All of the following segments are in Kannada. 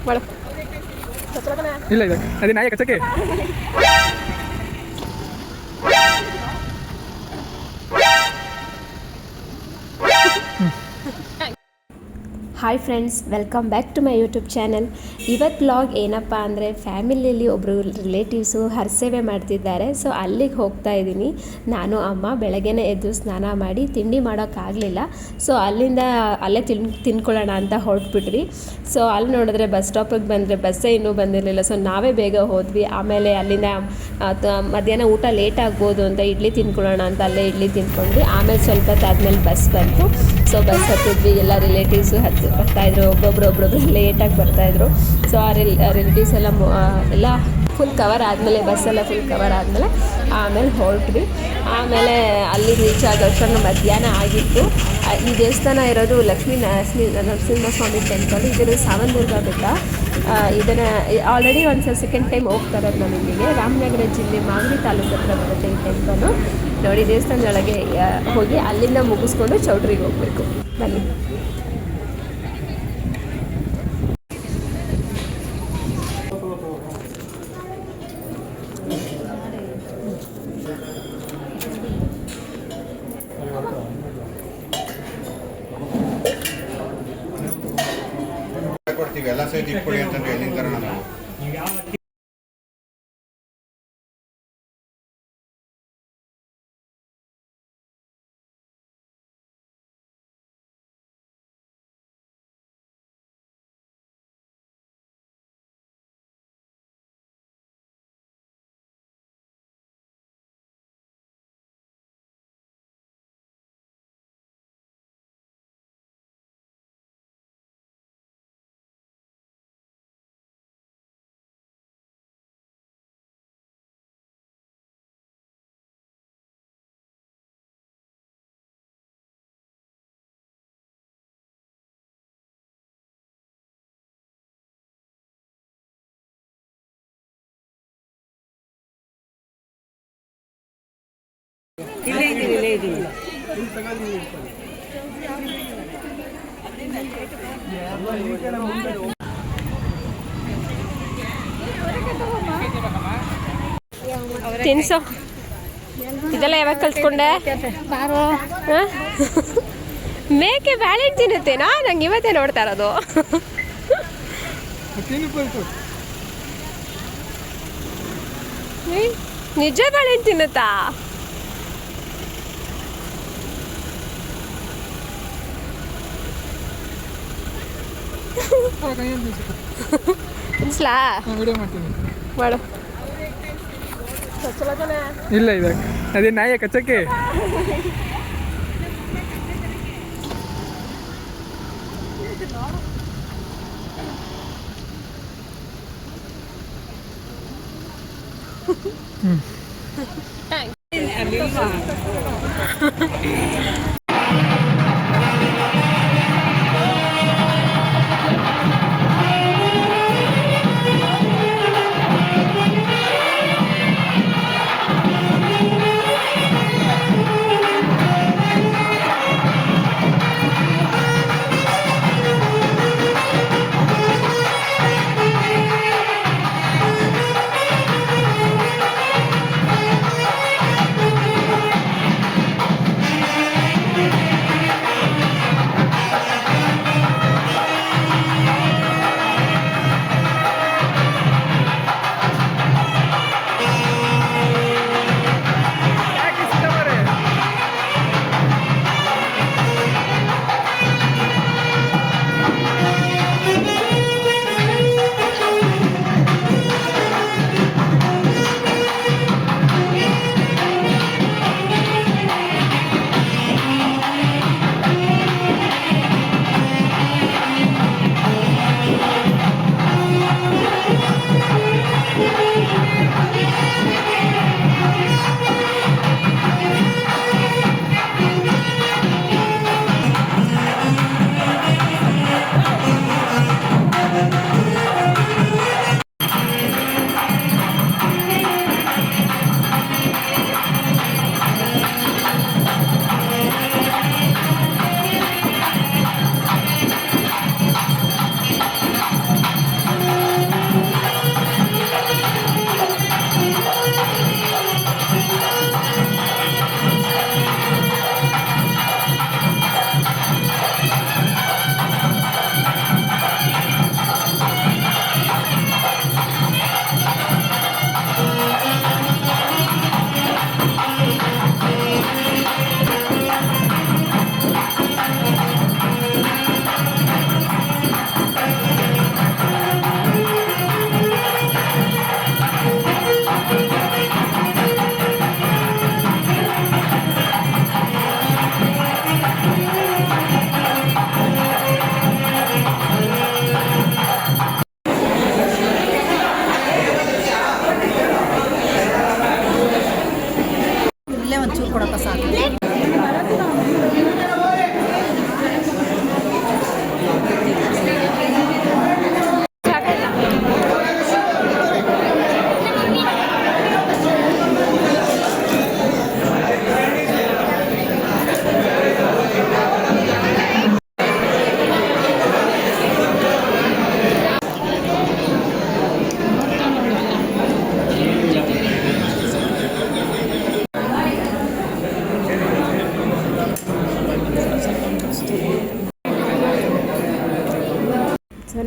Bueno, ಇಲ್ಲ ಇದೆ ಅದೇ ನಾಯಿ ಕಚ್ಚಕ್ಕೆ hi friends, welcome back to my YouTube channel. ಇವತ್ತು ಬ್ಲಾಗ್ ಏನಪ್ಪ ಅಂದರೆ ಫ್ಯಾಮಿಲಿಯಲ್ಲಿ ಒಬ್ಬರು ರಿಲೇಟಿವ್ಸು ಹರಸೇವೆ ಮಾಡ್ತಿದ್ದಾರೆ. ಸೊ ಅಲ್ಲಿಗೆ ಹೋಗ್ತಾ ಇದ್ದೀನಿ. ನಾನು ಅಮ್ಮ ಬೆಳಗ್ಗೆನೇ ಎದ್ದು ಸ್ನಾನ ಮಾಡಿ ತಿಂಡಿ ಮಾಡೋಕ್ಕಾಗಲಿಲ್ಲ. ಸೊ ಅಲ್ಲಿಂದ ಅಲ್ಲೇ ತಿನ್ಕೊಳ್ಳೋಣ ಅಂತ ಹೊರಟ್ಬಿಟ್ವಿ. ಸೊ ಅಲ್ಲಿ ನೋಡಿದ್ರೆ ಬಸ್ ಸ್ಟಾಪಿಗೆ ಬಂದರೆ ಬಸ್ಸೇ ಇನ್ನೂ ಬಂದಿರಲಿಲ್ಲ. ಸೊ ನಾವೇ ಬೇಗ ಹೋದ್ವಿ. ಆಮೇಲೆ ಅಲ್ಲಿಂದ ಮಧ್ಯಾಹ್ನ ಊಟ ಲೇಟ್ ಆಗ್ಬೋದು ಅಂತ ಇಡ್ಲಿ ತಿನ್ಕೊಳ್ಳೋಣ ಅಂತ ಅಲ್ಲೇ ಇಡ್ಲಿ ತಿನ್ಕೊಂಡ್ವಿ. ಆಮೇಲೆ ಸ್ವಲ್ಪ ಹೊತ್ತಾದ್ಮೇಲೆ ಬಸ್ ಬಂತು. ಸೊ ಬಸ್ ಹತ್ತಿದ್ವಿ. ಎಲ್ಲ ರಿಲೇಟಿವ್ಸು ಬರ್ತಾಯಿದ್ರು. ಒಬ್ಬೊಬ್ರು ಲೇಟಾಗಿ ಬರ್ತಾಯಿದ್ರು. ಸೊ ಆ ರಿಲೇಟಿವ್ಸ್ ಎಲ್ಲ ಫುಲ್ ಕವರ್ ಆದಮೇಲೆ ಬಸ್ಸೆಲ್ಲ ಫುಲ್ ಕವರ್ ಆದಮೇಲೆ ಆಮೇಲೆ ಹೊರಟ್ವಿ. ಆಮೇಲೆ ಅಲ್ಲಿಗೆ ರೀಚ್ ಆಗೋಷ್ಟನ್ನು ಮಧ್ಯಾಹ್ನ ಆಗಿತ್ತು. ಈ ದೇವಸ್ಥಾನ ಇರೋದು ಲಕ್ಷ್ಮೀ ನರಸಿಂಹಸ್ವಾಮಿ ಟೆಂಪಲ್. ಇದರ ಸಾವನದುರ್ಗ ಬೆಟ್ಟ. ಇದನ್ನು ಆಲ್ರೆಡಿ ಒಂದು ಸೆಕೆಂಡ್ ಟೈಮ್ ಹೋಗ್ತಾ ಇರೋದು ನಾನು ಇಲ್ಲಿಗೆ. ರಾಮನಗರ ಜಿಲ್ಲೆ ಮಾಗಡಿ ತಾಲೂಕು ಹತ್ರ ಬರುತ್ತೆ ಈ ಟೆಂಪಲು. ನೋಡಿ, ದೇವಸ್ಥಾನದೊಳಗೆ ಹೋಗಿ ಅಲ್ಲಿಂದ ಮುಗಿಸ್ಕೊಂಡು ಚೌಟ್ರಿಗೆ ಹೋಗಬೇಕು. ಬನ್ನಿ. ಕೊಡ್ತೀವಿ ಎಲ್ಲ ಸಹಿತ ಇಟ್ಕೊಳ್ಳಿ ಅಂತಂದ್ರೆ ಎಲ್ಲಿಂದ ತರೋಣ ನಾವು? ತಿನ್ಸು. ಇದೆಲ್ಲ ಯಾವಾಗ ಕಲ್ತ್ಕೊಂಡೆ? ಮೇಕೆ ಬಾಳೆಹಣ್ಣು ತಿನ್ನುತ್ತೇನಾ? ನಂಗೆ ಇವತ್ತೇ ನೋಡ್ತಾ ಇರೋದು. ನಿಜ ಬಾಳೆಹಣ್ಣು ತಿನ್ನುತ್ತಾ? ತಿನ್ಸ್ಲಾ? ಮಾಡು. ಇಲ್ಲ ಇದೆ ಅದೇ ನಾಯಿ ಕಚ್ಚಕ್ಕೆ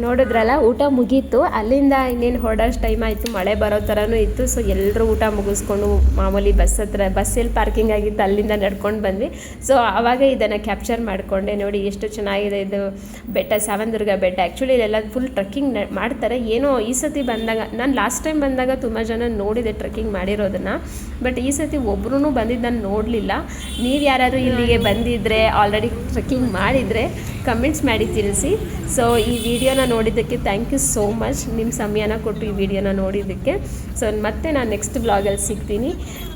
ನೋಡಿದ್ರಲ್ಲ ಊಟ ಮುಗೀತು. ಅಲ್ಲಿಂದ ಇನ್ನೇನು ಹೊರಡೋಷ್ಟು ಟೈಮ್ ಆಯಿತು, ಮಳೆ ಬರೋ ಥರನೂ ಇತ್ತು. ಸೊ ಎಲ್ಲರೂ ಊಟ ಮುಗಿಸ್ಕೊಂಡು ಮಾಮೂಲಿ ಬಸ್ ಎಲ್ಲಿ ಪಾರ್ಕಿಂಗ್ ಆಗಿತ್ತು ಅಲ್ಲಿಂದ ನಡ್ಕೊಂಡು ಬಂದ್ವಿ. ಸೊ ಆವಾಗ ಇದನ್ನು ಕ್ಯಾಪ್ಚರ್ ಮಾಡಿಕೊಂಡೆ. ನೋಡಿ ಎಷ್ಟು ಚೆನ್ನಾಗಿದೆ ಇದು ಬೆಟ್ಟ, ಸಾವಂದುರ್ಗ ಬೆಟ್ಟ. ಆ್ಯಕ್ಚುಲಿ ಇಲ್ಲೆಲ್ಲ ಫುಲ್ ಟ್ರೆಕ್ಕಿಂಗ್ ಮಾಡ್ತಾರೆ. ಏನೋ ಈ ಸತಿ ಬಂದಾಗ, ನಾನು ಲಾಸ್ಟ್ ಟೈಮ್ ಬಂದಾಗ ತುಂಬ ಜನ ನೋಡಿದೆ ಟ್ರೆಕ್ಕಿಂಗ್ ಮಾಡಿರೋದನ್ನು, ಬಟ್ ಈ ಸತಿ ಒಬ್ಬರೂ ಬಂದಿದ್ದು ನಾನು ನೋಡಲಿಲ್ಲ. ನೀವು ಯಾರಾದರೂ ಇಲ್ಲಿಗೆ ಬಂದಿದ್ದರೆ, ಆಲ್ರೆಡಿ ಟ್ರೆಕ್ಕಿಂಗ್ ಮಾಡಿದರೆ ಕಮೆಂಟ್ಸ್ ಮಾಡಿ ತಿಳಿಸಿ. ಸೊ ಈ ವಿಡಿಯೋನ ನೋಡಿದ್ದಕ್ಕೆ ಥ್ಯಾಂಕ್ ಯು ಸೋ ಮಚ್. ನಿಮ್ಮ ಸಮಯನ ಕೊಟ್ಟು ಈ ವಿಡಿಯೋನ ನೋಡಿದ್ದಕ್ಕೆ. ಸೊ ಮತ್ತೆ ನಾನು ನೆಕ್ಸ್ಟ್ ವ್ಲಾಗಲ್ಲಿ ಸಿಗ್ತೀನಿ.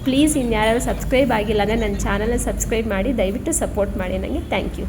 ಪ್ಲೀಸ್ ಇನ್ಯಾರು ಸಬ್ಸ್ಕ್ರೈಬ್ ಆಗಿಲ್ಲ ಅಂದರೆ ನನ್ನ ಚಾನಲ್ನ ಸಬ್ಸ್ಕ್ರೈಬ್ ಮಾಡಿ, ದಯವಿಟ್ಟು ಸಪೋರ್ಟ್ ಮಾಡಿ ನನಗೆ. Thank you.